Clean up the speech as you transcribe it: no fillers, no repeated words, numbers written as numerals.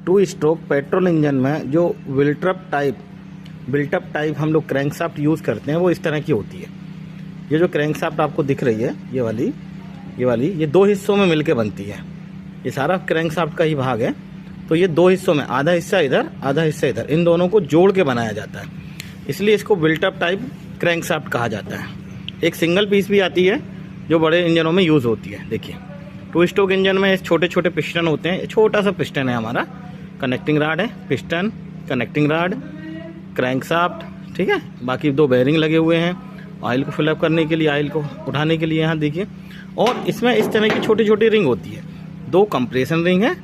Two stroke petrol engine में जो built up type हम लोग क्रैंकशाफ्ट यूज़ करते हैं वो इस तरह की होती है। ये जो क्रैंकशाफ्ट आपको दिख रही है ये वाली ये दो हिस्सों में मिलके बनती है। ये सारा क्रैंकशाफ्ट का ही भाग है। तो ये दो हिस्सों में, आधा हिस्सा इधर आधा हिस्सा इधर, इन दोनों को जोड़ के बनाया जाता है, इसलिए इसको बिल्टअप टाइप क्रैंकशाफ्ट कहा जाता है। एक सिंगल पीस भी आती है जो बड़े इंजनों में यूज़ होती है। देखिए टू स्ट्रोक इंजन में छोटे छोटे पिस्टन होते हैं। छोटा सा पिस्टन है हमारा, कनेक्टिंग राड है, पिस्टन, कनेक्टिंग राड, क्रैंकशाफ्ट, ठीक है। बाकी दो बेयरिंग लगे हुए हैं ऑयल को फिलअप करने के लिए, ऑयल को उठाने के लिए यहाँ देखिए। और इसमें इस तरह की छोटी छोटी रिंग होती है। दो कंप्रेशन रिंग है